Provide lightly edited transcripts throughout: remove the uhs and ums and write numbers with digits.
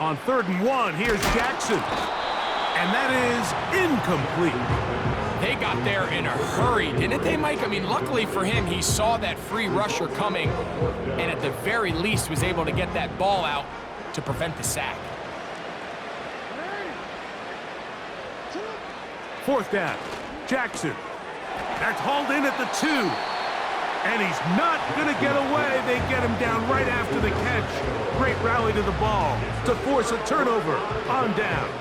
On 3rd and 1, here's Jackson. And that is incomplete. They got there in a hurry, didn't they, Mike? I mean, luckily for him, he saw that free rusher coming and at the very least was able to get that ball out to prevent the sack. 4th down, Jackson. That's hauled in at the 2. And he's not going to get away. They get him down right after the catch. Great rally to the ball to force a turnover on downs.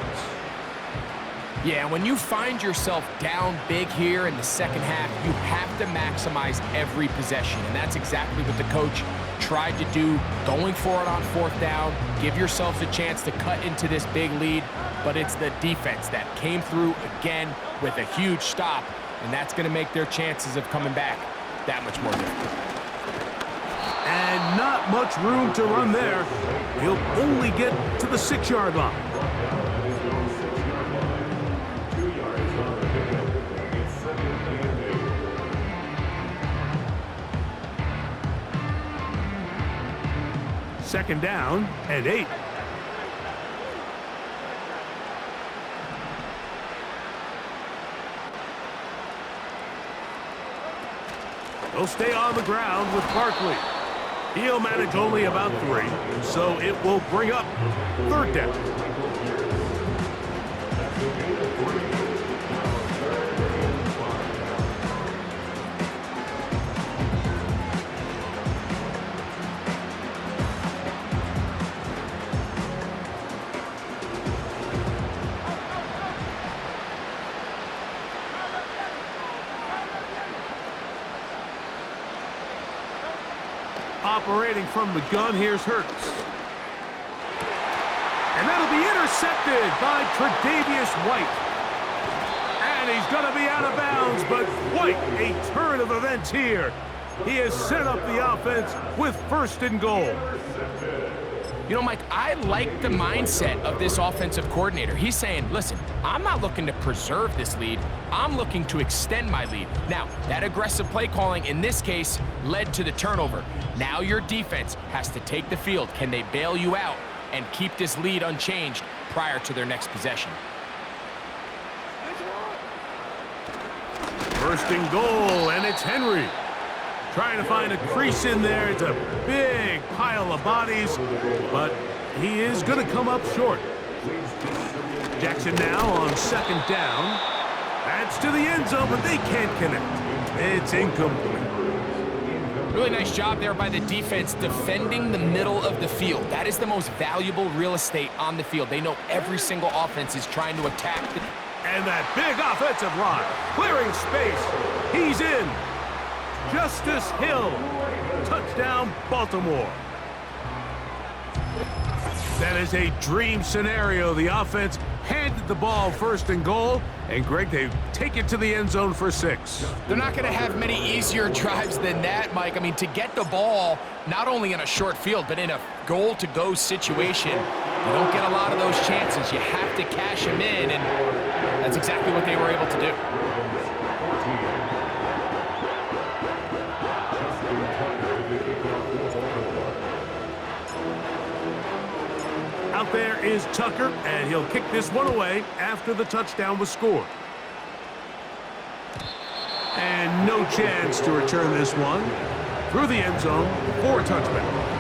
Yeah, when you find yourself down big here in the second half, you have to maximize every possession. And that's exactly what the coach tried to do, going for it on 4th down. Give yourselves a chance to cut into this big lead. But it's the defense that came through again with a huge stop. And that's going to make their chances of coming back that much more difficult. And not much room to run there. He'll only get to the 6-yard line. Second down and 8. He'll stay on the ground with Barkley. He'll manage only about 3, so it will bring up 3rd down. Operating from the gun, here's Hurts. And that'll be intercepted by Tre'Davious White. And he's going to be out of bounds, but White, a turn of events here. He has set up the offense with 1st and goal. You know, Mike, I like the mindset of this offensive coordinator. He's saying, listen, I'm not looking to preserve this lead. I'm looking to extend my lead. Now, that aggressive play calling in this case led to the turnover. Now your defense has to take the field. Can they bail you out and keep this lead unchanged prior to their next possession? 1st and goal, and it's Henry. Trying to find a crease in there. It's a big pile of bodies, but he is going to come up short. Jackson now on 2nd down. That's to the end zone, but they can't connect. It's incomplete. Really nice job there by the defense defending the middle of the field. That is the most valuable real estate on the field. They know every single offense is trying to attack. And that big offensive line, clearing space. He's in. Justice Hill. Touchdown, Baltimore. That is a dream scenario. The offense handed the ball 1st and goal, and Greg, they take it to the end zone for 6. They're not going to have many easier drives than that, Mike. I mean, to get the ball, not only in a short field, but in a goal-to-go situation, you don't get a lot of those chances. You have to cash them in, and that's exactly what they were able to do. Out there is Tucker, and he'll kick this one away after the touchdown was scored. And no chance to return this one through the end zone for a touchback.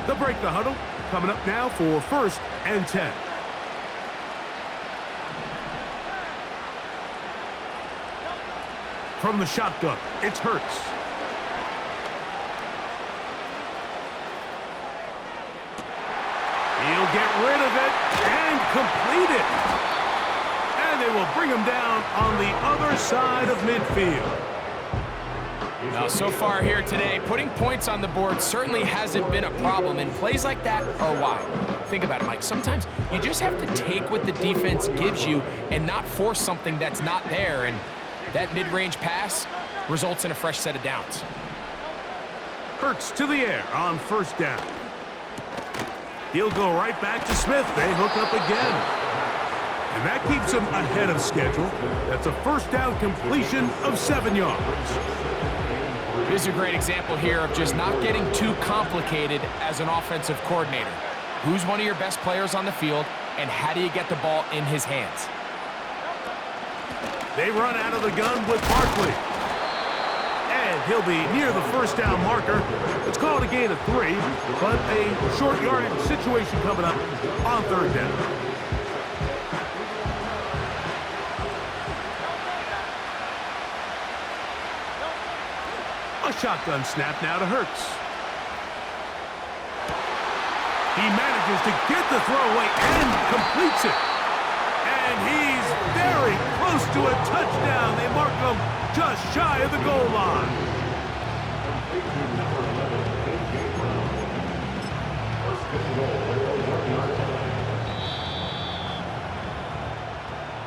They'll break the huddle. Coming up now for 1st and 10. From the shotgun, it's Hurts. He'll get rid of it and complete it. And they will bring him down on the other side of midfield. Now, so far here today, putting points on the board certainly hasn't been a problem, and plays like that are why. Think about it, Mike. Sometimes you just have to take what the defense gives you and not force something that's not there, and that mid-range pass results in a fresh set of downs. Hurts to the air on first down. He'll go right back to Smith. They hook up again. And that keeps him ahead of schedule. That's a first down completion of 7 yards. This is a great example here of just not getting too complicated as an offensive coordinator. Who's one of your best players on the field, and how do you get the ball in his hands? They run out of the gun with Barkley. And he'll be near the first down marker. It's called a gain of 3, but a short yardage situation coming up on third down. A shotgun snap now to Hurts. He manages to get the throw away and completes it. And he's very close to a touchdown. They mark him just shy of the goal line.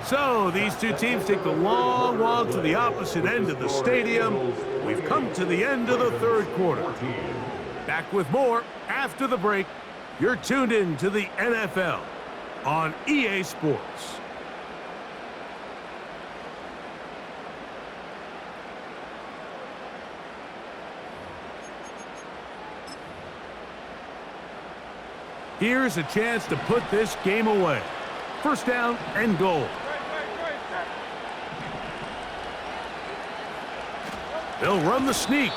So these two teams take the long walk to the opposite end of the stadium. We've come to the end of the third quarter. Back with more after the break. You're tuned in to the NFL on EA Sports. Here's a chance to put this game away. First down and goal. They'll run the sneak.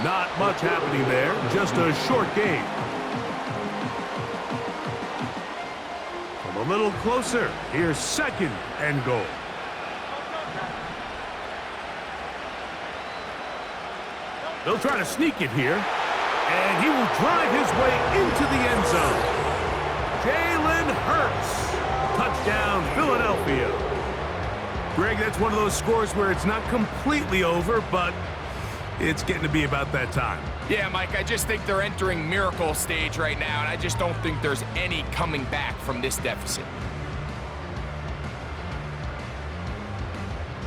Not much happening there, just a short gain. From a little closer, here's second and goal. They'll try to sneak it here, and he will drive his way into the end zone. Jalen Hurts. Touchdown, Philadelphia. Greg, that's one of those scores where it's not completely over, but it's getting to be about that time. Yeah, Mike, I just think they're entering miracle stage right now, and I just don't think there's any coming back from this deficit.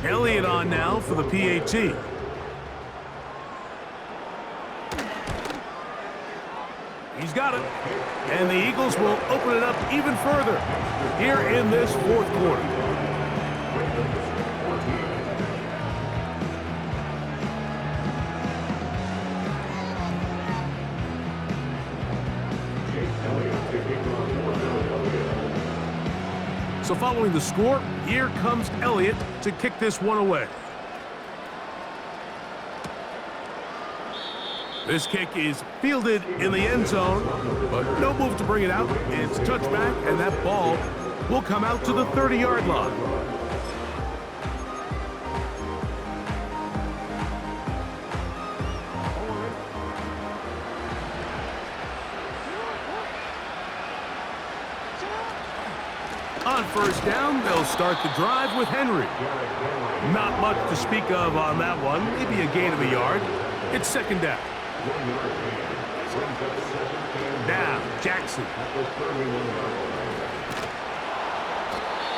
Elliott on now for the PAT. He's got it. And the Eagles will open it up even further here in this fourth quarter. So following the score, here comes Elliott to kick this one away. This kick is fielded in the end zone, but no move to bring it out. It's touchback, and that ball will come out to the 30-yard line. On first down, they'll start the drive with Henry. Not much to speak of on that one, maybe a gain of a yard. It's second down. Now, Jackson.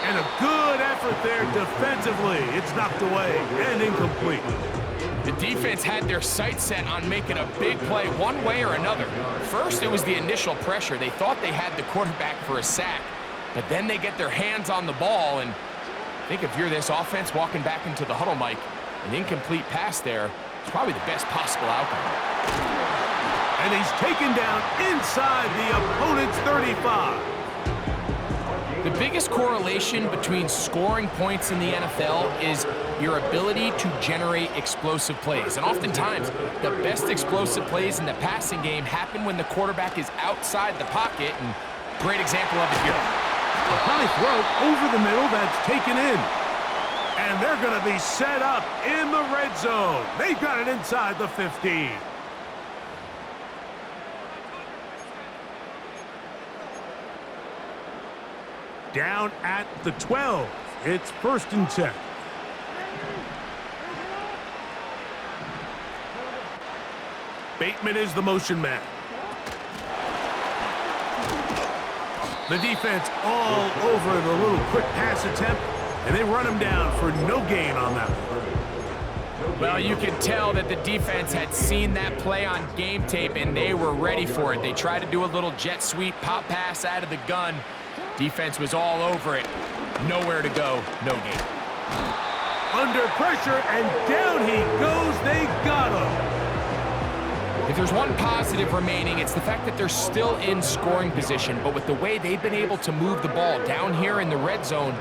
And a good effort there defensively. It's knocked away and incomplete. The defense had their sights set on making a big play one way or another. First, it was the initial pressure. They thought they had the quarterback for a sack, but then they get their hands on the ball, and I think if you're this offense walking back into the huddle, Mike, an incomplete pass there is probably the best possible outcome. And he's taken down inside the opponent's 35. The biggest correlation between scoring points in the NFL is your ability to generate explosive plays. And oftentimes, the best explosive plays in the passing game happen when the quarterback is outside the pocket, and great example of it here. A high throw over the middle that's taken in. And they're going to be set up in the red zone. They've got it inside the 15. Down at the 12. It's first and 10. Bateman is the motion man. The defense all over the little quick pass attempt, and they run him down for no gain on that one. Well, you can tell that the defense had seen that play on game tape, and they were ready for it. They tried to do a little jet sweep pop pass out of the gun. Defense was all over it. Nowhere to go, no gain. Under pressure, and down he goes. They got him. If there's one positive remaining, it's the fact that they're still in scoring position. But with the way they've been able to move the ball down here in the red zone,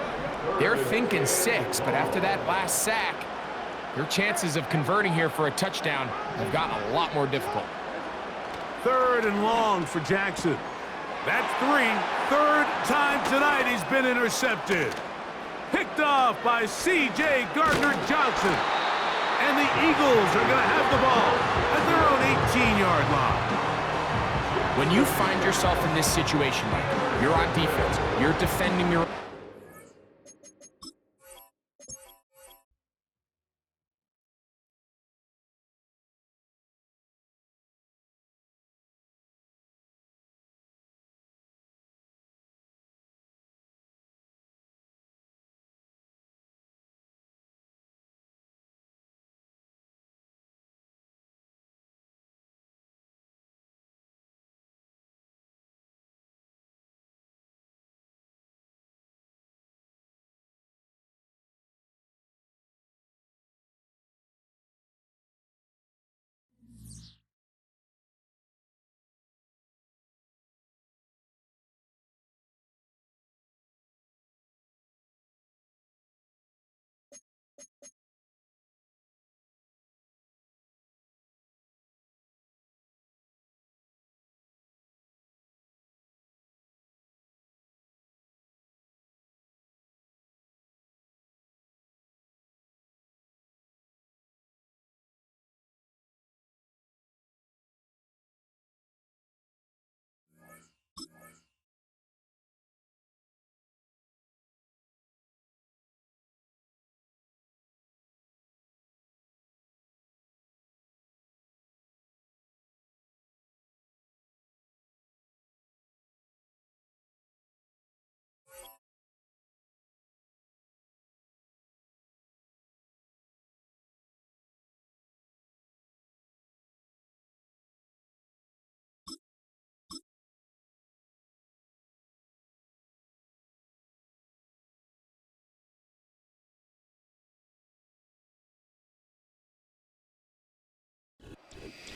they're thinking 6. But after that last sack, their chances of converting here for a touchdown have gotten a lot more difficult. 3rd and long for Jackson. That's 3. 3rd time tonight he's been intercepted. Picked off by C.J. Gardner-Johnson. And the Eagles are going to have the ball at their own 18-yard line. When you find yourself in this situation, Mike, you're on defense, you're defending your...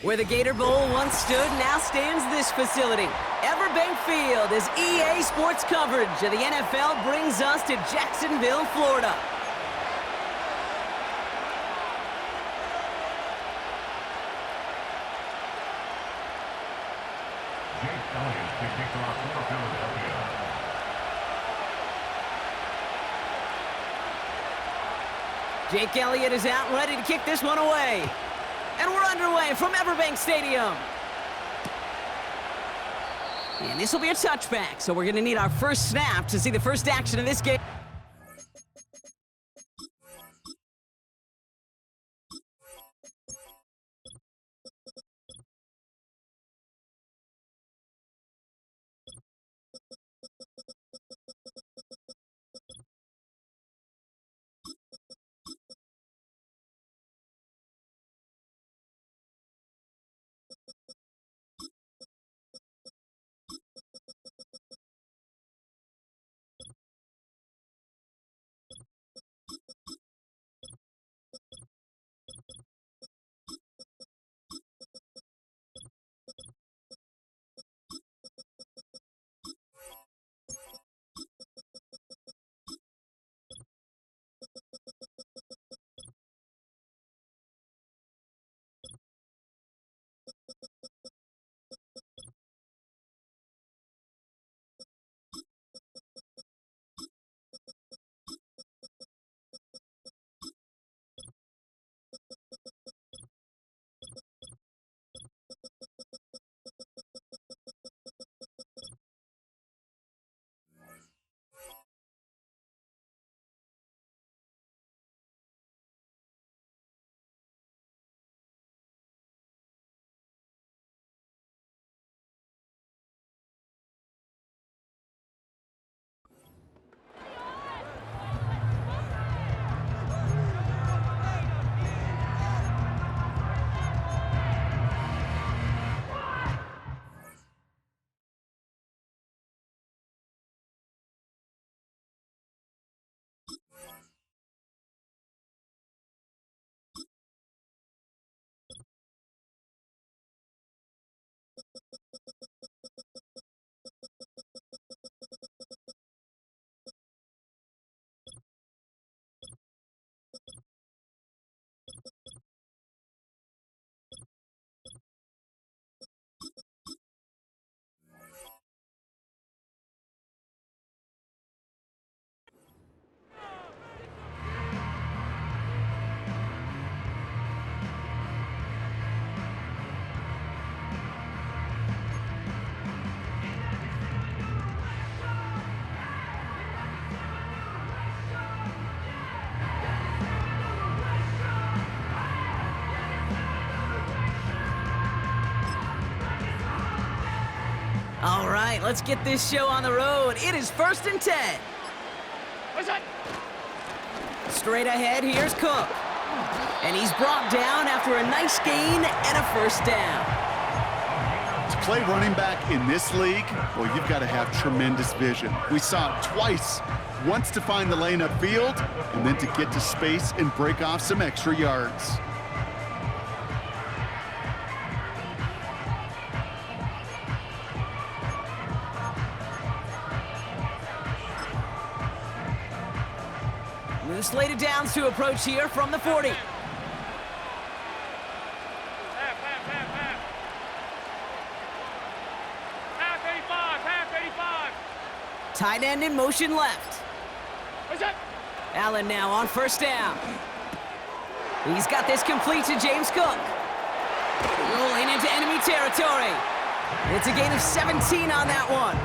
Where the Gator Bowl once stood, now stands this facility. Everbank Field, as EA Sports coverage of the NFL brings us to Jacksonville, Florida. Jake Elliott is out and ready to kick this one away. And we're underway from Everbank Stadium. And this will be a touchback, so we're going to need our first snap to see the first action of this game. right, let's get this show on the road. It is 1st and 10. Straight ahead, here's Cook. And he's brought down after a nice gain and a first down. To play running back in this league, well, you've got to have tremendous vision. We saw it twice. Once to find the lane upfield, and then to get to space and break off some extra yards. New slated downs to approach here from the 40. Tight end in motion left. Allen now on first down. He's got this complete to James Cook. Rolling into enemy territory. It's a gain of 17 on that one.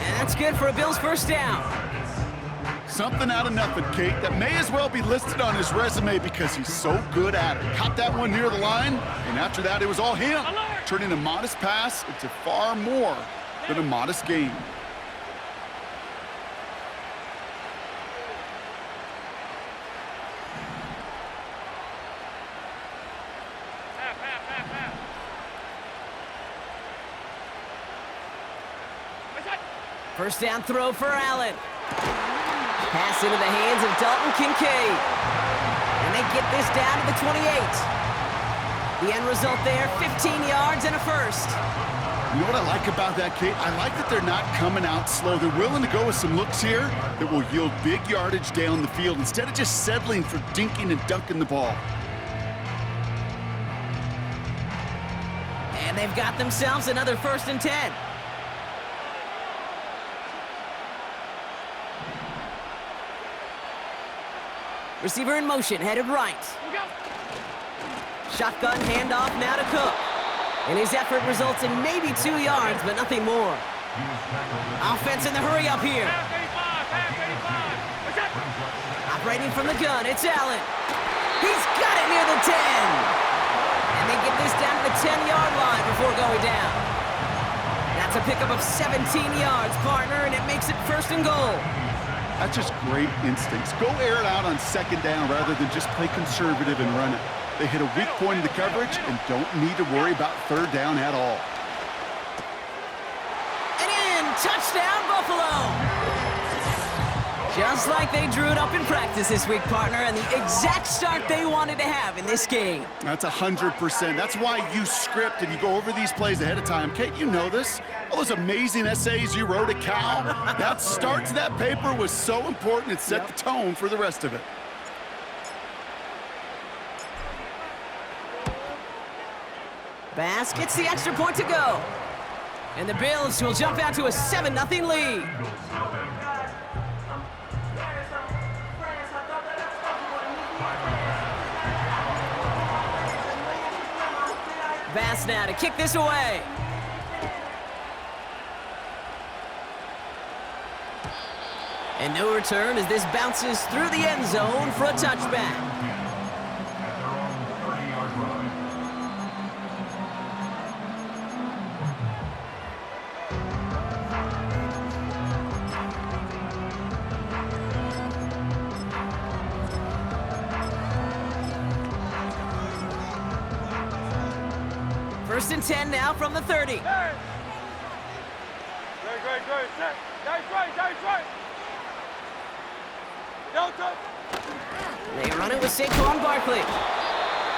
And that's good for a Bills first down. Something out of nothing, Kate, that may as well be listed on his resume because he's so good at it. Caught that one near the line, and after that, it was all him. Turning a modest pass into far more than a modest gain. First down throw for Allen. Pass into the hands of Dalton Kincaid. And they get this down to the 28. The end result there, 15 yards and a first. You know what I like about that, Kate? I like that they're not coming out slow. They're willing to go with some looks here that will yield big yardage down the field instead of just settling for dinking and dunking the ball. And they've got themselves another 1st and 10. Receiver in motion, headed right. Shotgun handoff now to Cook. And his effort results in maybe 2 yards, but nothing more. Offense in the hurry up here. Operating from the gun, it's Allen. He's got it near the 10. And they get this down to the 10-yard line before going down. That's a pickup of 17 yards, partner, and it makes it 1st and goal. That's just great instincts. Go air it out on 2nd down rather than just play conservative and run it. They hit a weak point in the coverage and don't need to worry about 3rd down at all. And in, touchdown Buffalo! Just like they drew it up in practice this week, partner, and the exact start they wanted to have in this game. That's 100%. That's why you script and you go over these plays ahead of time. Kate, you know this. All those amazing essays you wrote at Cal, that start to that paper was so important it set the tone for the rest of it. Bass gets the extra point to go. And the Bills will jump out to a 7-0 lead. Bass now to kick this away. And no return as this bounces through the end zone for a touchback. First and 10 now from the 30. Great. They run it with Saquon Barkley.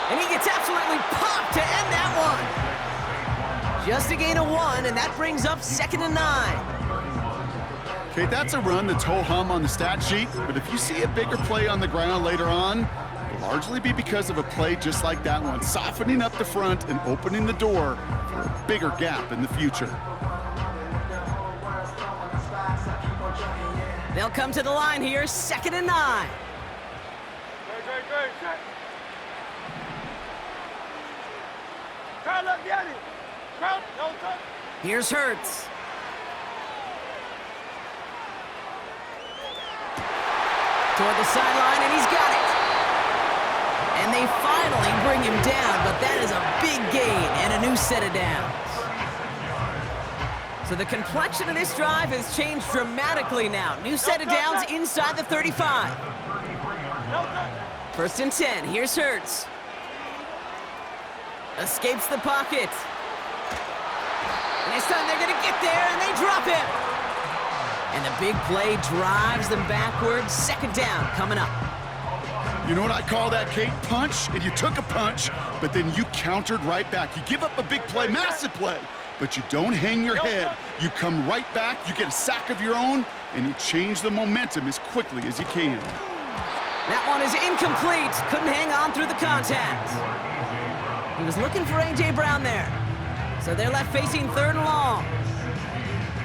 And he gets absolutely popped to end that one. Just a gain of 1, and that brings up 2nd and 9. Okay, that's a run that's ho-hum on the stat sheet, but if you see a bigger play on the ground later on, it'll largely be because of a play just like that one, softening up the front and opening the door for a bigger gap in the future. They'll come to the line here, 2nd and 9. Here's Hurts. Toward the sideline, and he's got it. And they finally bring him down, but that is a big gain and a new set of downs. So the complexion of this drive has changed dramatically now. New set of downs inside the 35. First and 10, here's Hurts. Escapes the pocket. And this time they're gonna get there and they drop him. And the big play drives them backwards. Second down coming up. You know what I call that, Kate? Punch, and you took a punch, but then you countered right back. You give up a big play, massive play, but you don't hang your head. You come right back, you get a sack of your own, and you change the momentum as quickly as you can. That one is incomplete. Couldn't hang on through the contact. He was looking for A.J. Brown there. So they're left facing third and long.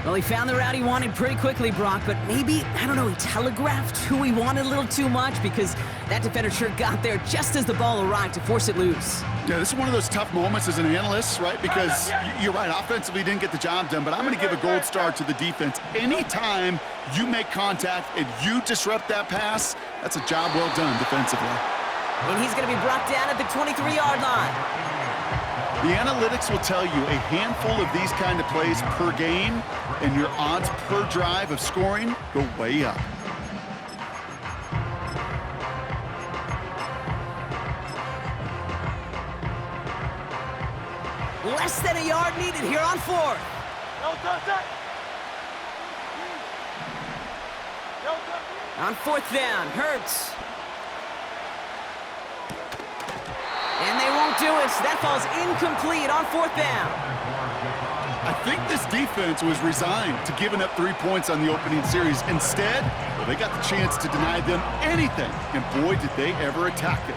Well, he found the route he wanted pretty quickly, Brock, but maybe, I don't know, he telegraphed who he wanted a little too much because that defender sure got there just as the ball arrived to force it loose. Yeah, this is one of those tough moments as an analyst, right? Because you're right, offensively didn't get the job done, but I'm going to give a gold star to the defense. Anytime you make contact and you disrupt that pass, that's a job well done defensively. And he's going to be brought down at the 23-yard line. The analytics will tell you a handful of these kind of plays per game, and your odds per drive of scoring go way up. Less than a yard needed here on fourth. On fourth down, Hurts. And they won't do it. That falls incomplete on fourth down. I think this defense was resigned to giving up 3 points on the opening series. Instead, well, they got the chance to deny them anything, and boy, did they ever attack it.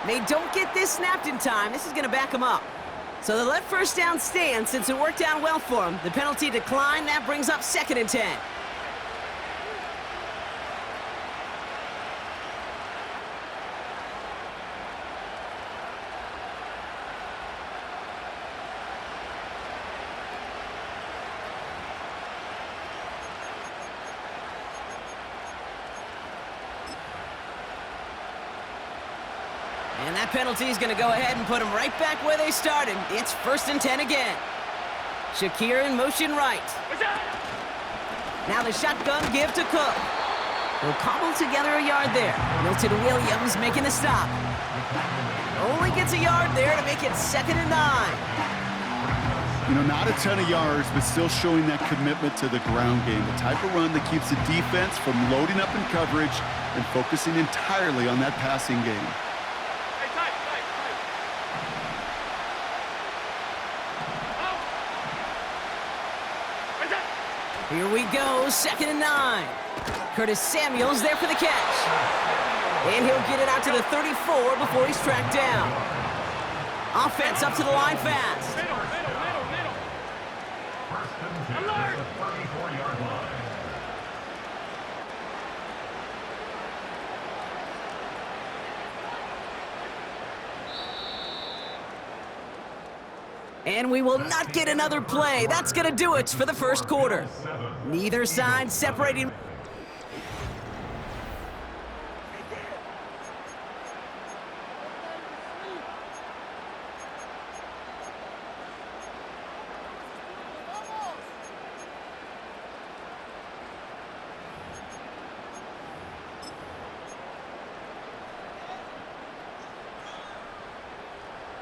They don't get this snapped in time. This is going to back them up. So they let first down stand since it worked out well for them. The penalty declined. That brings up second and 10. And that penalty is going to go ahead and put them right back where they started. It's first and 10 again. Shakir in motion right. Now the shotgun give to Cook. They'll cobble together a yard there. Milton Williams making the stop. Only gets a yard there to make it second and 9. You know, not a ton of yards, but still showing that commitment to the ground game. The type of run that keeps the defense from loading up in coverage and focusing entirely on that passing game. Here we go, second and 9. Curtis Samuel's there for the catch. And he'll get it out to the 34 before he's tracked down. Offense up to the line fast. And we will not get another play. That's going to do it for the first quarter. Neither side separating.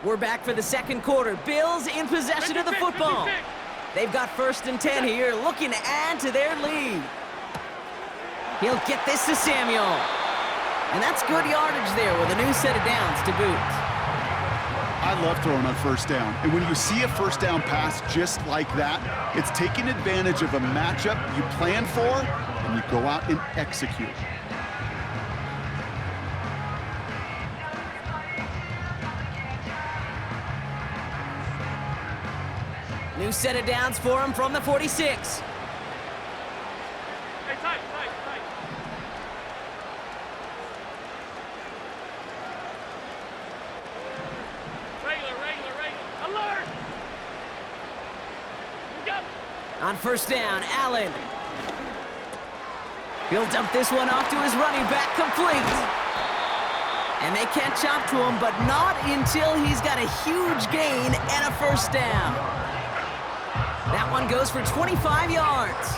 We're back for the second quarter. Bills in possession of the football. They've got first and 10 here, looking to add to their lead. He'll get this to Samuel. And that's good yardage there with a new set of downs to boot. I love throwing on first down. And when you see a first down pass just like that, it's taking advantage of a matchup you plan for, and you go out and execute. New New set of downs for him from the 46. Hey, tight. Regular. Alert! Go! On first down, Allen. He'll dump this one off to his running back, complete. And they can't chop to him, but not until he's got a huge gain and a first down. That one goes for 25 yards.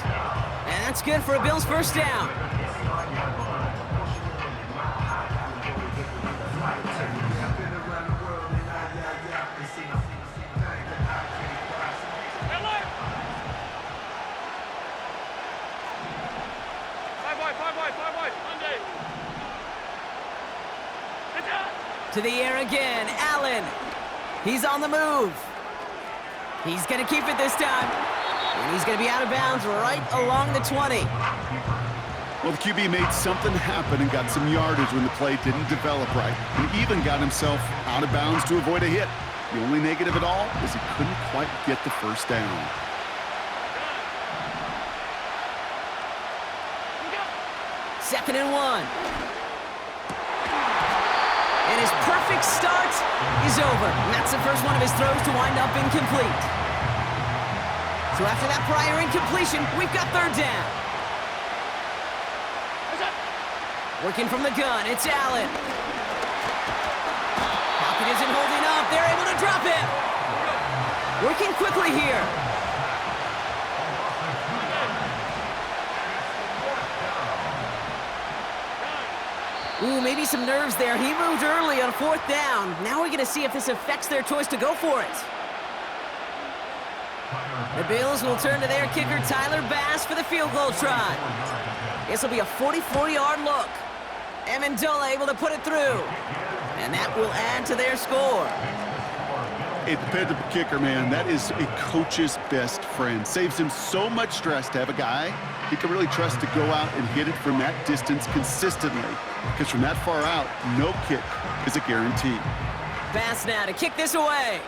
And that's good for a Bills first down. Alert! 5 wide. Monday. Get down! To the air again, Allen. He's on the move. He's going to keep it this time. And he's going to be out of bounds right along the 20. Well, the QB made something happen and got some yardage when the play didn't develop right, and even got himself out of bounds to avoid a hit. The only negative at all is he couldn't quite get the first down. Second and 1. And his perfect start is over. And that's the first one of his throws to wind up incomplete. So after that prior incompletion, we've got third down. Working from the gun, it's Allen. Pocket isn't holding up. They're able to drop him. Working quickly here. Ooh, maybe some nerves there. He moved early on fourth down. Now we're going to see if this affects their choice to go for it. The Bills will turn to their kicker, Tyler Bass, for the field goal try. This will be a 44-yard look. Amendola able to put it through. And that will add to their score. A dependable kicker, man. That is a coach's best friend. Saves him so much stress to have a guy he can really trust to go out and hit it from that distance consistently. Because from that far out, no kick is a guarantee. Bass now to kick this away.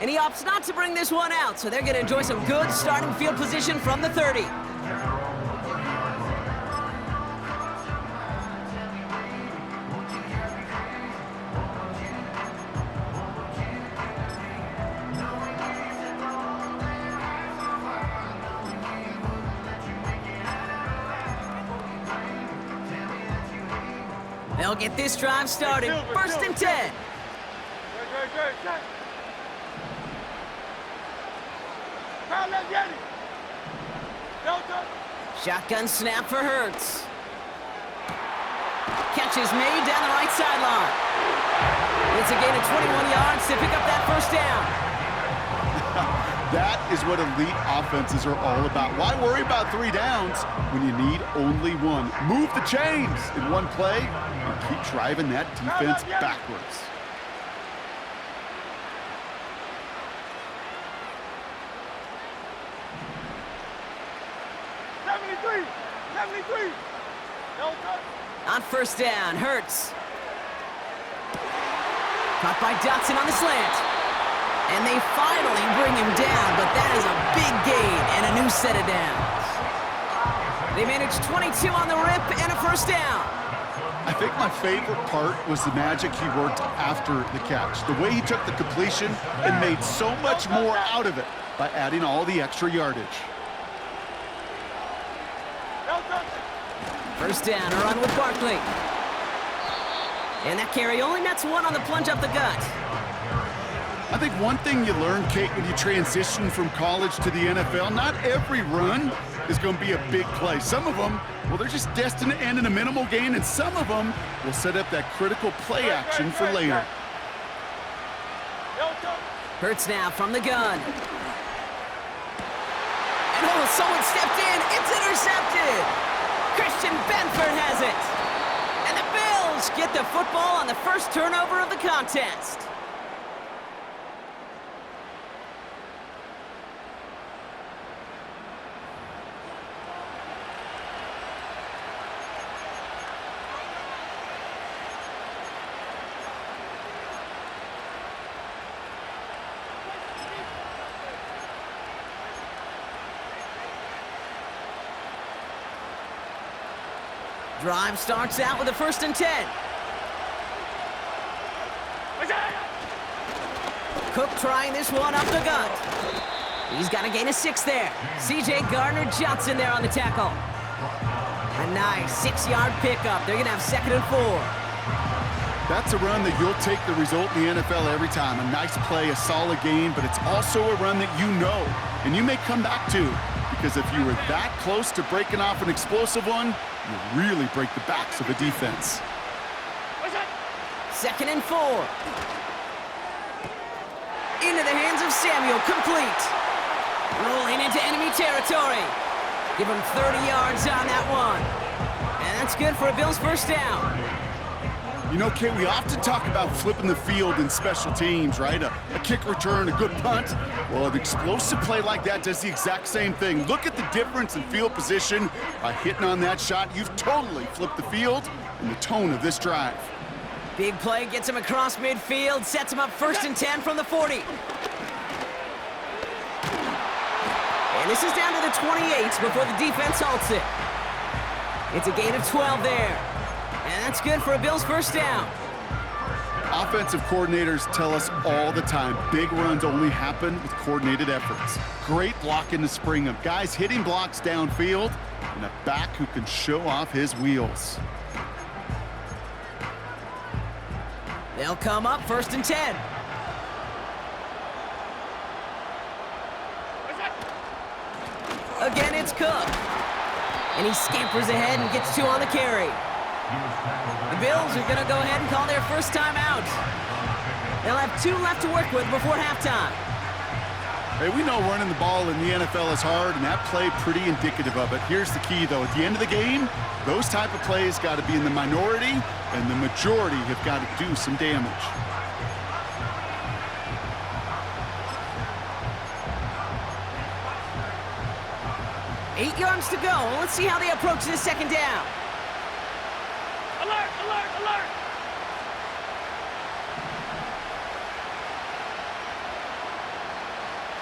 And he opts not to bring this one out, so they're going to enjoy some good starting field position from the 30. They'll get this drive started. First and 10. Great. Let's get it. Delta. Shotgun snap for Hurts. Catch is made down the right sideline. It's a gain of 21 yards to pick up that first down. That is what elite offenses are all about. Why worry about 3 downs when you need only one? Move the chains in one play and keep driving that defense backwards. On first down, Hurts. Caught by Dotson on the slant. And they finally bring him down, but that is a big gain and a new set of downs. They managed 22 on the rip and a first down. I think my favorite part was the magic he worked after the catch. The way he took the completion and made so much more out of it by adding all the extra yardage. First down, a run with Barkley. And that carry only nets one on the plunge up the gut. I think one thing you learn, Kate, when you transition from college to the NFL, not every run is going to be a big play. Some of them, well, they're just destined to end in a minimal gain, and some of them will set up that critical play action for later. Hurts now from the gun. And oh, someone stepped in. It's intercepted. Christian Benford has it. And the Bills get the football on the first turnover of the contest. Drive starts out with a 1st and 10. Cook trying this one up the gut. He's got to gain a 6 there. C.J. Gardner-Johnson there on the tackle. A nice 6-yard pickup. They're going to have 2nd and 4. That's a run that you'll take the result in the NFL every time. A nice play, a solid game, but it's also a run that you know, and you may come back to, because if you were that close to breaking off an explosive one, you really break the backs of a defense. 2nd and 4. Into the hands of Samuel, complete. Rolling into enemy territory. Give him 30 yards on that one. And that's good for a Bills 1st down. You know, Kate, we often talk about flipping the field in special teams, right? A kick return, a good punt. Well, an explosive play like that does the exact same thing. Look at the difference in field position. By hitting on that shot, you've totally flipped the field and the tone of this drive. Big play gets him across midfield, sets him up 1st and 10 from the 40. And this is down to the 28 before the defense halts it. It's a gain of 12 there. And that's good for a Bills 1st down. Offensive coordinators tell us all the time, big runs only happen with coordinated efforts. Great block in the spring of guys hitting blocks downfield and a back who can show off his wheels. They'll come up 1st and 10. Again, it's Cook. And he scampers ahead and gets 2 on the carry. The Bills are going to go ahead and call their 1st time out. They'll have 2 left to work with before halftime. Hey, we know running the ball in the NFL is hard, and that play pretty indicative of it. Here's the key, though. At the end of the game, those type of plays got to be in the minority, and the majority have got to do some damage. Eight yards to go. Let's see how they approach this 2nd down. Alert! Alert! Alert!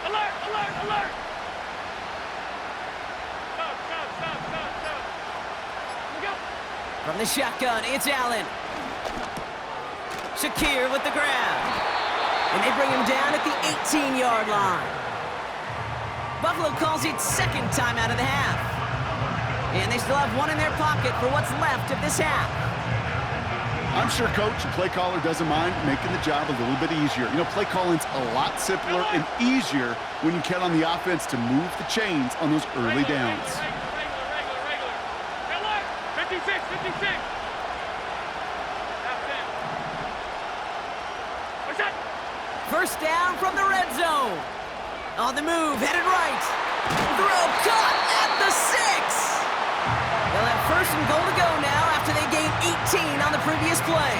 Alert! Alert! Alert! Stop! Stop! Stop! Stop! Stop! Here we go! From the shotgun, it's Allen. Shakir with the grab. And they bring him down at the 18-yard line. Buffalo calls it 2nd time out of the half. And they still have 1 in their pocket for what's left of this half. I'm sure Coach, the play caller, doesn't mind making the job a little bit easier. You know, play calling's a lot simpler and easier when you count on the offense to move the chains on those early downs. Regular. Alert! 56! 56! Half 10. What's that? 1st down from the red zone. On the move, headed right. Throw caught at the 6. They'll have 1st and goal to go now after they gained 18 on the previous play.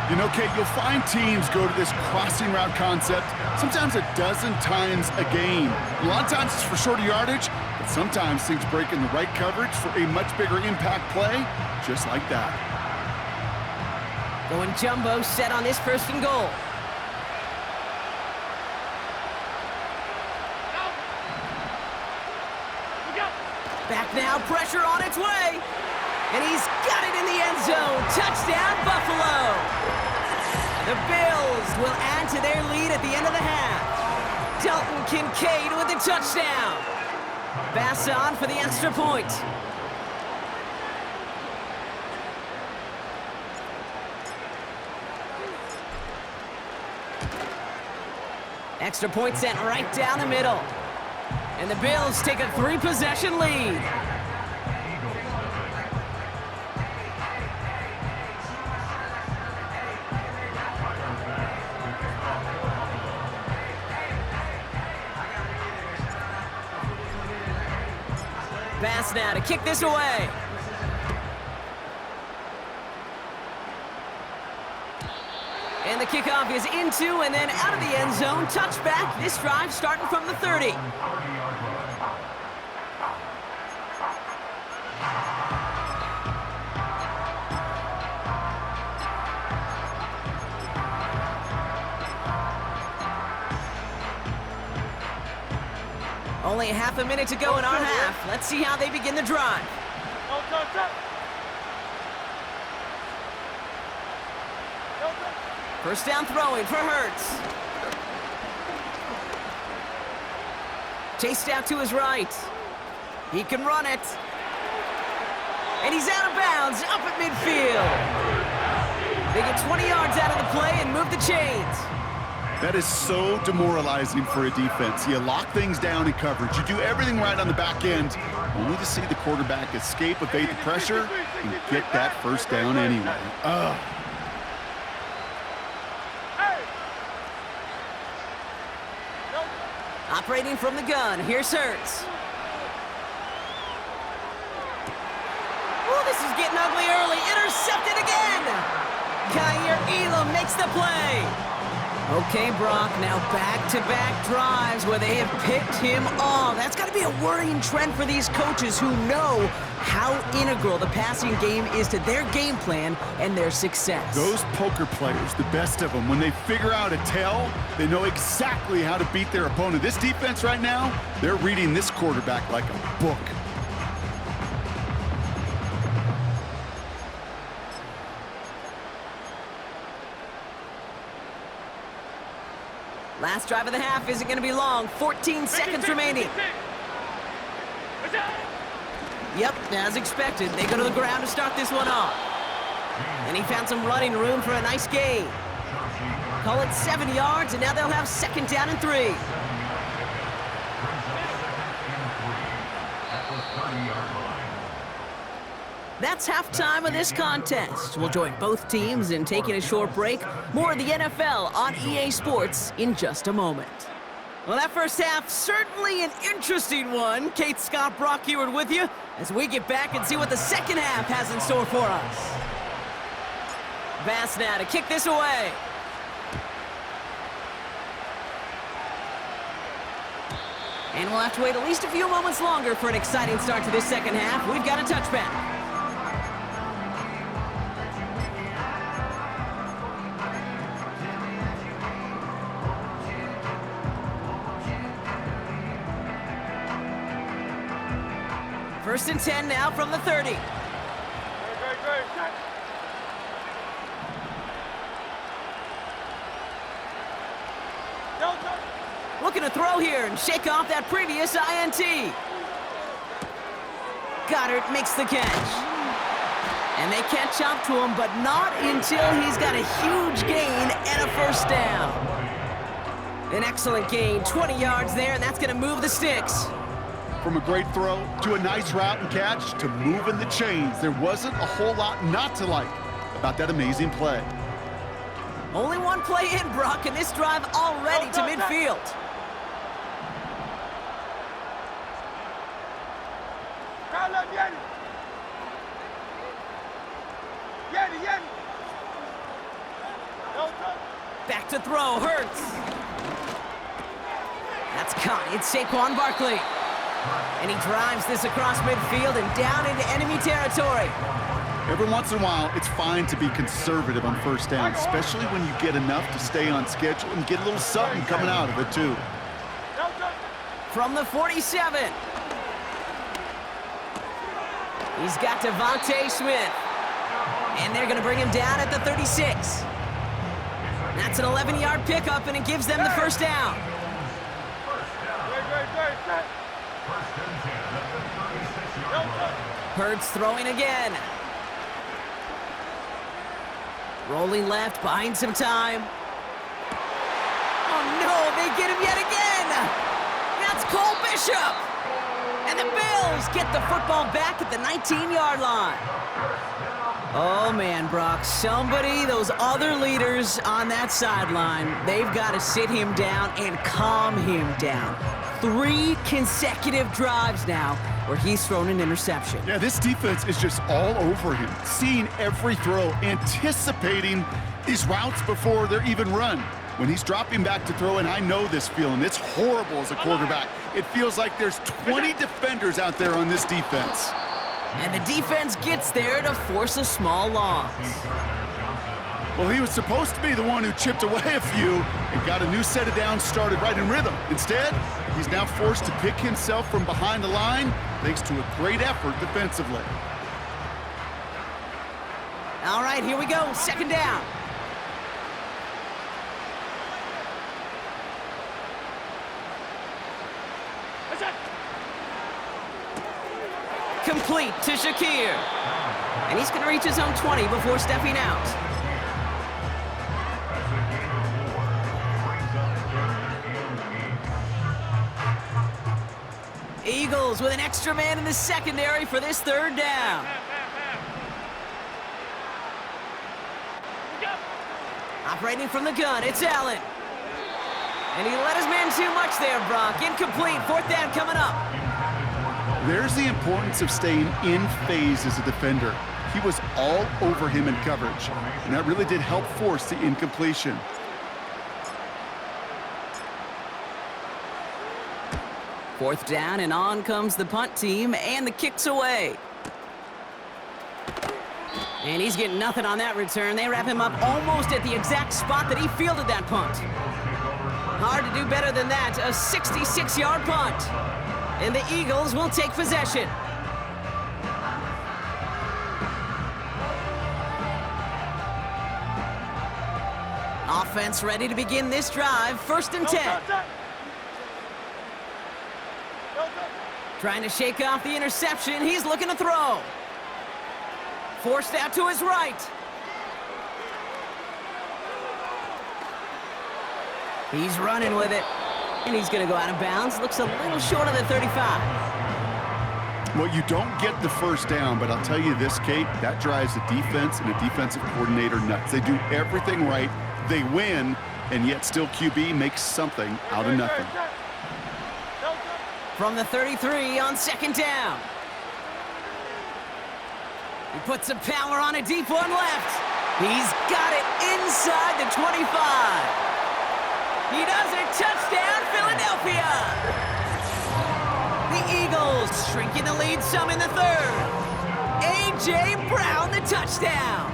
You know, Kate, you'll find teams go to this crossing route concept sometimes a dozen times a game. A lot of times it's for shorter yardage, but sometimes things break in the right coverage for a much bigger impact play, just like that. Going jumbo set on this 1st and goal. Back now, pressure on its way. And he's got it in the end zone. Touchdown, Buffalo. The Bills will add to their lead at the end of the half. Dalton Kincaid with the touchdown. Bass on for the extra point. Extra point sent right down the middle. And the Bills take a 3-possession lead. Pass now to kick this away. And the kickoff is into and then out of the end zone. Touchback. This drive starting from the 30. Only half a minute to go in our half. Let's see how they begin the drive. No, stop, stop. First down throwing for Hurts. Chased out to his right. He can run it. And he's out of bounds, up at midfield. They get 20 yards out of the play and move the chains. That is so demoralizing for a defense. You lock things down in coverage. You do everything right on the back end, only to see the quarterback escape, evade the pressure, and get that first down anyway. Ugh. Operating from the gun, here's Hurts. Oh, this is getting ugly early. Intercepted again. Elam makes the play. Okay, Brock, now back-to-back drives where they have picked him off. That's got to be a worrying trend for these coaches who know how integral the passing game is to their game plan and their success. Those poker players, the best of them, when they figure out a tell, they know exactly how to beat their opponent. This defense right now, they're reading this quarterback like a book. Last drive of the half isn't going to be long. 14 seconds remaining. Yep, as expected, they go to the ground to start this one off. And he found some running room for a nice gain. Call it 7 yards, and now they'll have second down and 3. That's halftime of this contest. We'll join both teams in taking a short break. More of the NFL on EA Sports in just a moment. Well, that first half, certainly an interesting one. Kate, Scott, Brock Ewart with you as we get back and see what the second half has in store for us. Bass now to kick this away. And we'll have to wait at least a few moments longer for an exciting start to this second half. We've got a touchback. First and 10 now from the 30. Looking to throw here and shake off that previous INT. Goddard makes the catch. And they catch up to him, but not until he's got a huge gain and a first down. An excellent gain, 20 yards there, and that's going to move the sticks. From a great throw to a nice route and catch to moving the chains, there wasn't a whole lot not to like about that amazing play. Only one play in, Brock, and this drive already to midfield. Back to throw, Hurts. That's caught. It's Saquon Barkley. And he drives this across midfield and down into enemy territory. Every once in a while, it's fine to be conservative on first down, especially when you get enough to stay on schedule and get a little something coming out of it, too. From the 47. He's got Devontae Smith. And they're going to bring him down at the 36. That's an 11-yard pickup, and it gives them the first down. Hurts throwing again. Rolling left, buying some time. Oh no, they get him yet again! That's Cole Bishop! And the Bills get the football back at the 19-yard line. Oh man, Brock, those other leaders on that sideline, they've got to sit him down and calm him down. 3 consecutive drives now where he's thrown an interception. Yeah, this defense is just all over him, seeing every throw, anticipating these routes before they're even run. When he's dropping back to throw, and I know this feeling, it's horrible as a quarterback. It feels like there's 20 defenders out there on this defense. And the defense gets there to force a small loss. Well, he was supposed to be the one who chipped away a few and got a new set of downs started right in rhythm. Instead, he's now forced to pick himself from behind the line thanks to a great effort defensively. All right, here we go, second down. Complete to Shakir. And he's going to reach his own 20 before stepping out. Eagles with an extra man in the secondary for this third down. Operating from the gun, it's Allen. And he let his man too much there, Brock. Incomplete, fourth down coming up. There's the importance of staying in phase as a defender. He was all over him in coverage, and that really did help force the incompletion. Fourth down, and on comes the punt team, and the kick's away. And he's getting nothing on that return. They wrap him up almost at the exact spot that he fielded that punt. Hard to do better than that, a 66-yard punt. And the Eagles will take possession. Offense ready to begin this drive, 1st and 10. Trying to shake off the interception, he's looking to throw. Forced out to his right. He's running with it. And he's going to go out of bounds. Looks a little short of the 35. Well, you don't get the first down, but I'll tell you this, Kate, that drives the defense and the defensive coordinator nuts. They do everything right. They win, and yet still QB makes something out of nothing. From the 33 on 2nd down. He puts some power on a deep one left. He's got it inside the 25. He does it, touchdown, Philadelphia! The Eagles shrinking the lead some in the third. A.J. Brown, the touchdown.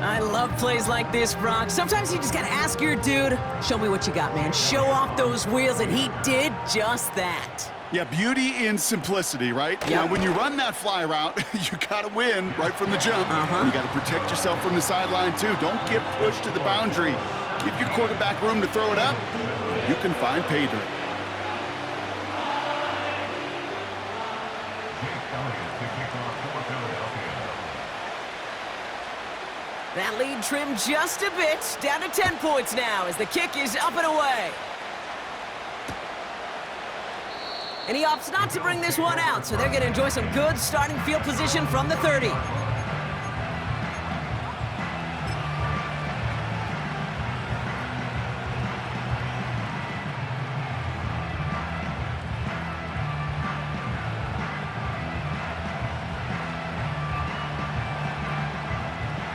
I love plays like this, Brock. Sometimes you just gotta ask your dude, show me what you got, man. Show off those wheels, and he did just that. Yeah, beauty in simplicity, right? Yep. Now, when you run that fly route, you got to win right from the jump. You got to protect yourself from the sideline, too. Don't get pushed to the boundary. Give your quarterback room to throw it up. You can find pay dirt. That lead trimmed just a bit, down to 10 points now as the kick is up and away. And he opts not to bring this one out, so they're going to enjoy some good starting field position from the 30.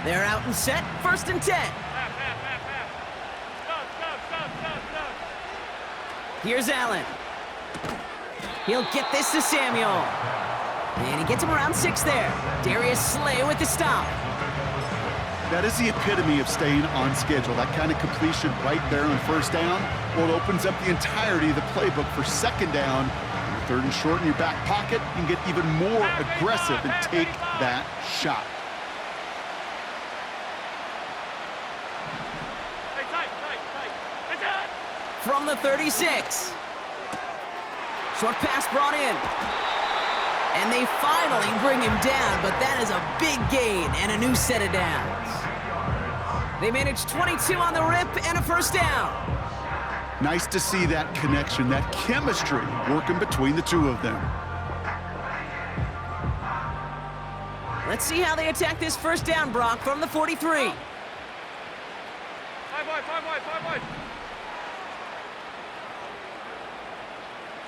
They're out and set, 1st and 10. Here's Allen. He'll get this to Samuel. And he gets him around 6 there. Darius Slay with the stop. That is the epitome of staying on schedule. That kind of completion right there on 1st down. Well, it opens up the entirety of the playbook for 2nd down. And 3rd and short in your back pocket, you can get even more aggressive and take that shot. From the 36. Short pass brought in. And they finally bring him down, but that is a big gain and a new set of downs. They managed 22 on the rip and a 1st down. Nice to see that connection, that chemistry working between the two of them. Let's see how they attack this 1st down, Brock, from the 43. 5 wide.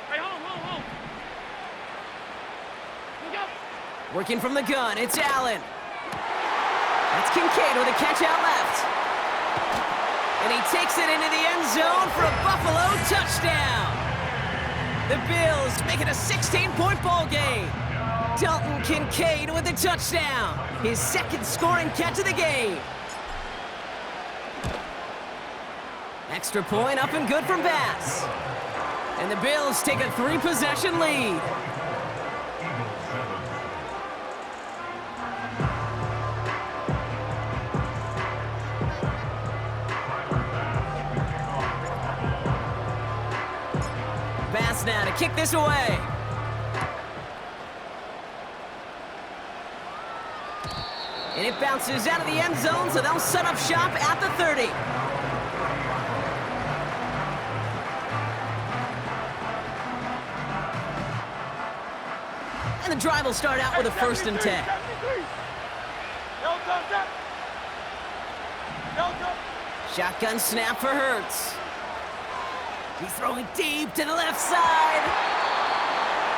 Hey, hold. Working from the gun, it's Allen. That's Kincaid with a catch out left. And he takes it into the end zone for a Buffalo touchdown. The Bills make it a 16-point ball game. Dalton Kincaid with a touchdown. His 2nd scoring catch of the game. Extra point up and good from Bass. And the Bills take a 3-possession lead. Bass now to kick this away. And it bounces out of the end zone, so they'll set up shop at the 30. And the drive will start out with a 1st and 10. Shotgun snap for Hurts. He's throwing deep to the left side.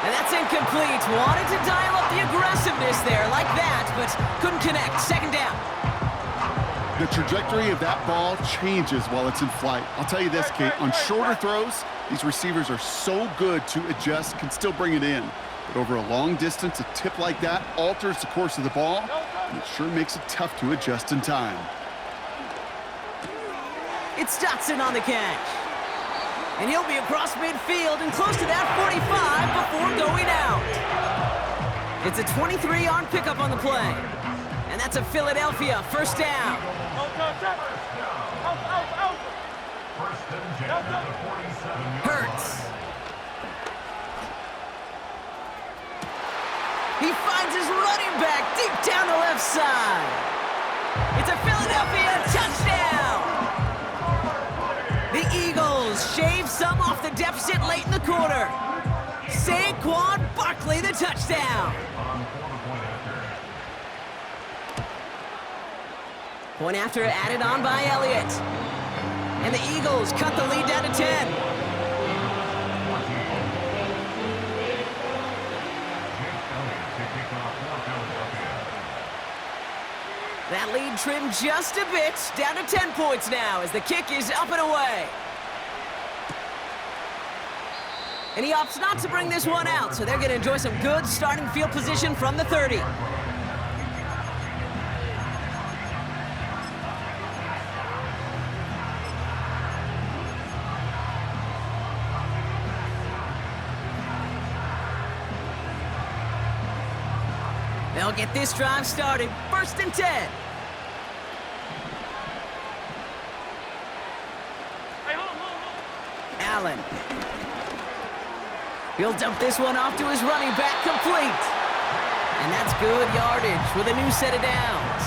And that's incomplete. Wanted to dial up the aggressiveness there like that, but couldn't connect. 2nd down. The trajectory of that ball changes while it's in flight. I'll tell you this, Kate, on shorter throws, these receivers are so good to adjust, can still bring it in. But over a long distance, a tip like that alters the course of the ball, and it sure makes it tough to adjust in time. It's Dotson on the catch. And he'll be across midfield and close to that 45 before going out. It's a 23-yard pickup on the play. And that's a Philadelphia 1st down. Hurts. He finds his running back deep down the left side. It's a Philadelphia touchdown. The Eagles shave some off the deficit late in the quarter. Saquon Barkley, the touchdown. Point after added on by Elliott. And the Eagles cut the lead down to 10. That lead trimmed just a bit, down to 10 points now as the kick is up and away. And he opts not to bring this one out, so they're going to enjoy some good starting field position from the 30. They'll get this drive started. 1st and 10. Allen. He'll dump this one off to his running back, complete. And that's good yardage with a new set of downs.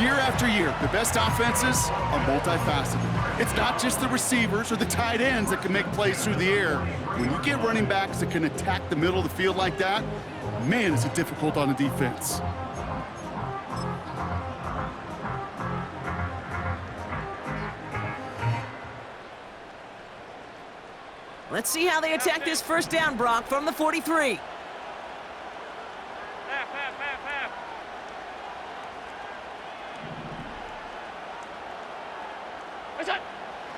Year after year, the best offenses are multifaceted. It's not just the receivers or the tight ends that can make plays through the air. When you get running backs that can attack the middle of the field like that, man, is it difficult on the defense. Let's see how they attack this 1st down, Brock, from the 43.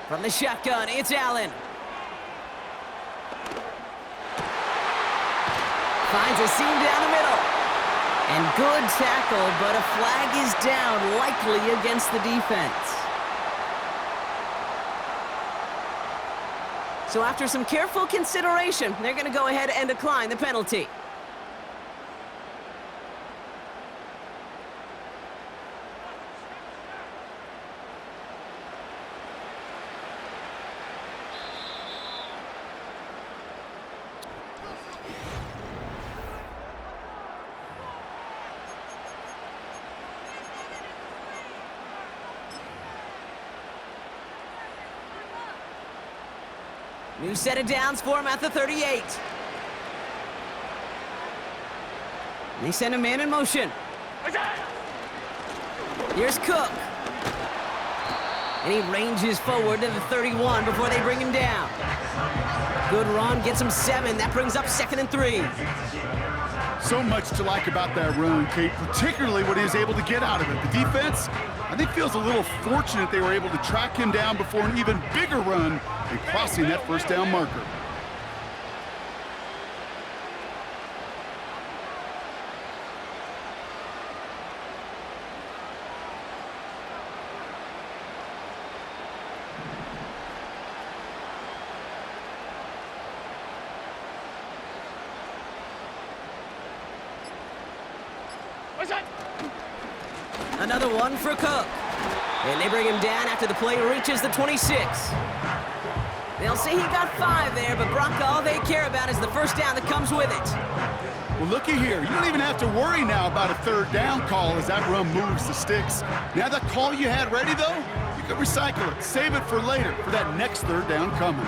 From the shotgun, it's Allen. Finds a seam down the middle. And good tackle, but a flag is down, likely against the defense. So after some careful consideration, they're going to go ahead and decline the penalty. New set of downs for him at the 38. They send a man in motion. Here's Cook. And he ranges forward to the 31 before they bring him down. Good run, gets him 7. That brings up 2nd and 3. So much to like about that run, Kate, particularly what he was able to get out of it. The defense, I think, feels a little fortunate they were able to track him down before an even bigger run and crossing that 1st down marker. Another one for Cook. And they bring him down after the play reaches the 26. They'll say he got 5 there, but Brock, all they care about is the 1st down that comes with it. Well, looky here. You don't even have to worry now about a third down call as that run moves the sticks. Now that call you had ready, though, you can recycle it. Save it for later for that next third down coming.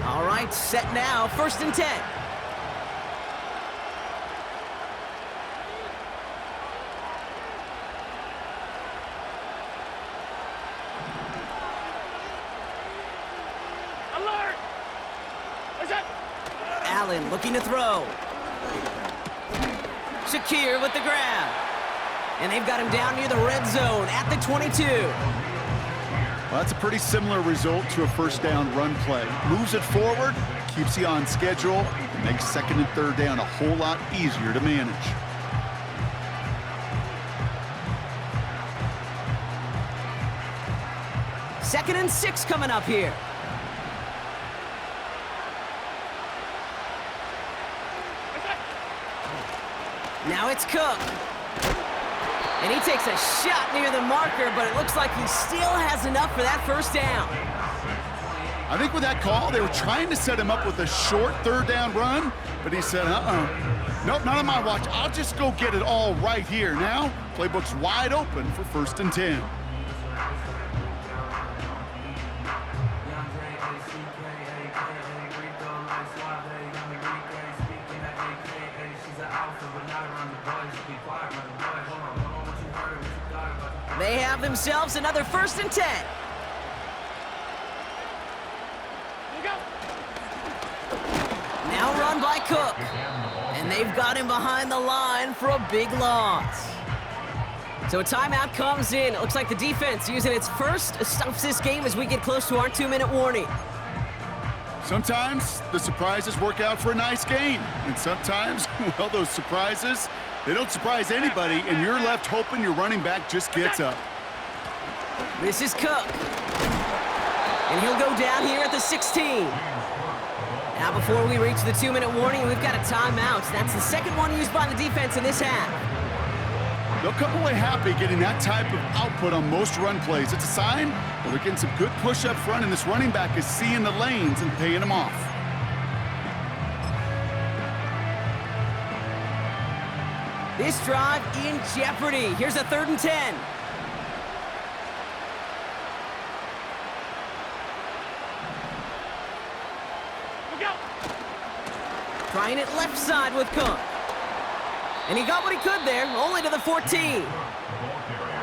All right, set now, 1st and 10. Alert! What's up? Allen looking to throw. Shakir with the grab. And they've got him down near the red zone at the 22. Well, that's a pretty similar result to a first down run play. Moves it forward, keeps you on schedule, and makes 2nd and 3rd down a whole lot easier to manage. Second and 6 coming up here. Now it's Cook. And he takes a shot near the marker, but it looks like he still has enough for that 1st down. I think with that call, they were trying to set him up with a short 3rd down run, but he said, nope, not on my watch. I'll just go get it all right here. Now, playbook's wide open for 1st and 10. They have themselves another 1st and 10. Now run by Cook. And they've got him behind the line for a big loss. So a timeout comes in. It looks like the defense using its first stops this game as we get close to our 2-minute warning. Sometimes the surprises work out for a nice game. And sometimes, well, those surprises, they don't surprise anybody, and you're left hoping your running back just gets up. This is Cook. And he'll go down here at the 16. Now before we reach the 2-minute warning, we've got a timeout. That's the 2nd one used by the defense in this half. They'll come away happy getting that type of output on most run plays. It's a sign that they're getting some good push up front, and this running back is seeing the lanes and paying them off. This drive in jeopardy. Here's a 3rd and 10. Trying it left side with Cook. And he got what he could there, only to the 14.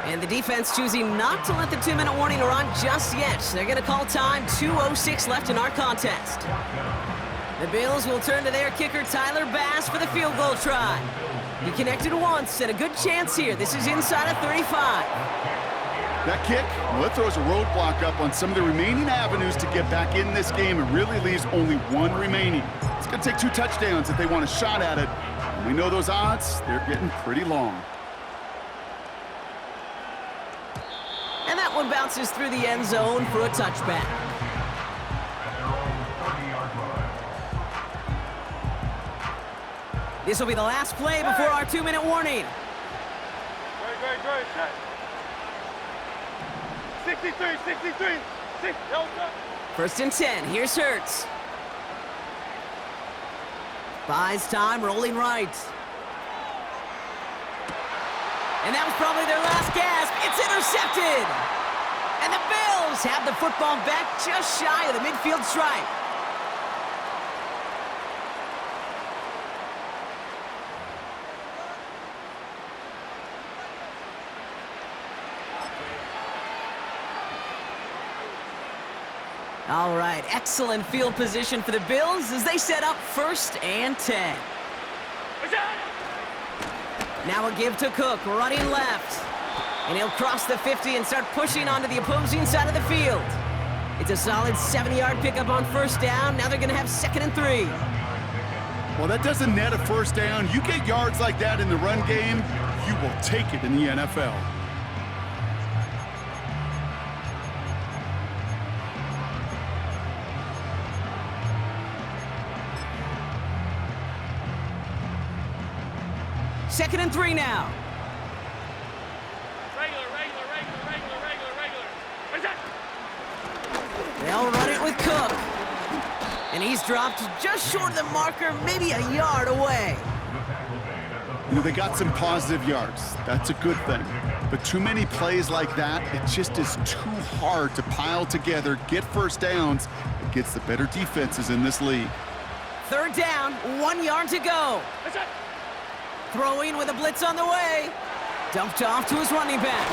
And the defense choosing not to let the 2-minute warning run just yet. They're going to call time, 2:06 left in our contest. The Bills will turn to their kicker, Tyler Bass, for the field goal try. He connected once, and a good chance here. This is inside of 35. That kick, well, it throws a roadblock up on some of the remaining avenues to get back in this game and really leaves only one remaining. It's going to take 2 touchdowns if they want a shot at it. And we know those odds, they're getting pretty long. And that one bounces through the end zone for a touchback. This will be the last play before our 2-minute warning. Great, set. 63, 6, help up. 1st and 10, here's Hurts. Buys time, rolling right. And that was probably their last gasp. It's intercepted! And the Bills have the football back just shy of the midfield stripe. All right, excellent field position for the Bills as they set up 1st and 10. Now a give to Cook, running left. And he'll cross the 50 and start pushing onto the opposing side of the field. It's a solid 70-yard pickup on 1st down. Now they're going to have 2nd and 3. Well, that doesn't net a 1st down. You get yards like that in the run game, you will take it in the NFL. Second and 3 now. Regular. What's that? They'll run it with Cook. And he's dropped just short of the marker, maybe a yard away. You know, they got some positive yards. That's a good thing. But too many plays like that, it just is too hard to pile together, get first downs against the better defenses in this league. Third down, 1 yard to go. Throwing with a blitz on the way. Dumped off to his running back.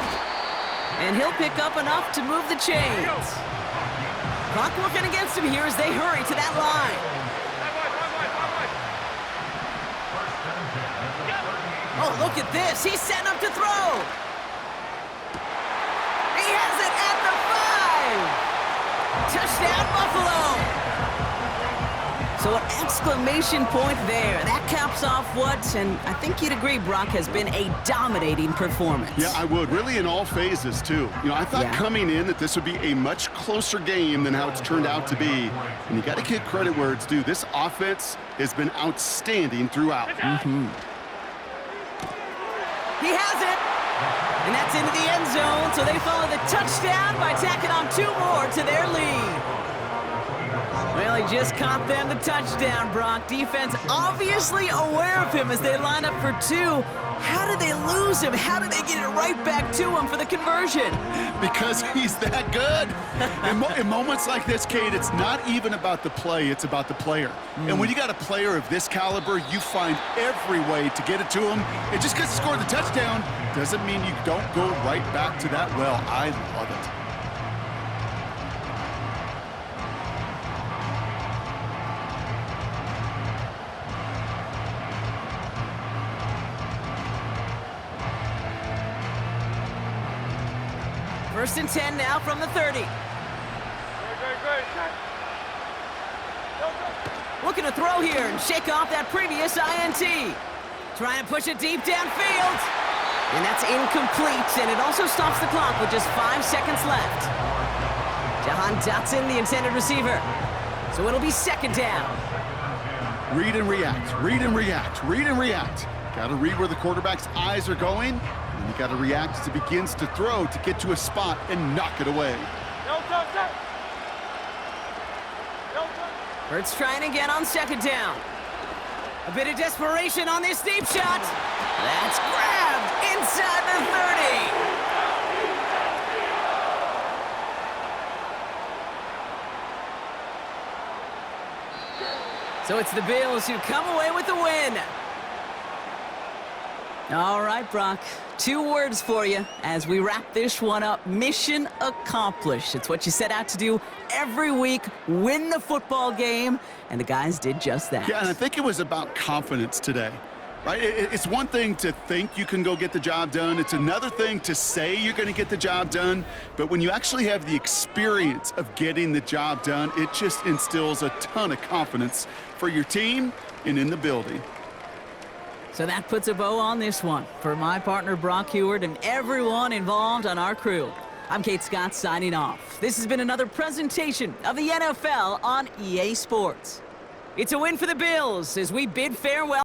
And he'll pick up enough to move the chains. Clock working against him here as they hurry to that line. Oh, look at this. He's setting up to throw. He has it at the 5. Touchdown, Buffalo. So an exclamation point there. That caps off what, and I think you'd agree, Brock, has been a dominating performance. Yeah, I would. Really in all phases, too. You know, I thought coming in that this would be a much closer game than how it's turned out to be. And you got to give credit where it's due. This offense has been outstanding throughout. He has it. And that's into the end zone, so they follow the touchdown by tacking on 2 more to their lead. Well, he just caught them the touchdown, Brock. Defense obviously aware of him as they line up for 2. How did they lose him? How did they get it right back to him for the conversion? Because he's that good. In moments like this, Kate, it's not even about the play, it's about the player. And when you got a player of this caliber, you find every way to get it to him. And just because he scored the touchdown doesn't mean you don't go right back to that well. I love it. First and 10 now from the 30. Looking to throw here and shake off that previous INT. Trying to push it deep downfield. And that's incomplete, and it also stops the clock with just 5 seconds left. Jahan Dotson, the intended receiver. So it'll be second down. Read and react, read and react, read and react. Got to read where the quarterback's eyes are going. And you got to react as he begins to throw to get to a spot and knock it away. Curt's trying again on second down. A bit of desperation on this deep shot. That's grabbed inside the 30. So it's the Bills who come away with the win. All right, Brock, 2 words for you as we wrap this one up. Mission accomplished. It's what you set out to do every week, win the football game, and the guys did just that. Yeah, and I think it was about confidence today, right? It's one thing to think you can go get the job done. It's another thing to say you're going to get the job done. But when you actually have the experience of getting the job done, it just instills a ton of confidence for your team and in the building. So that puts a bow on this one. For my partner, Brock Heward, and everyone involved on our crew, I'm Kate Scott signing off. This has been another presentation of the NFL on EA Sports. It's a win for the Bills as we bid farewell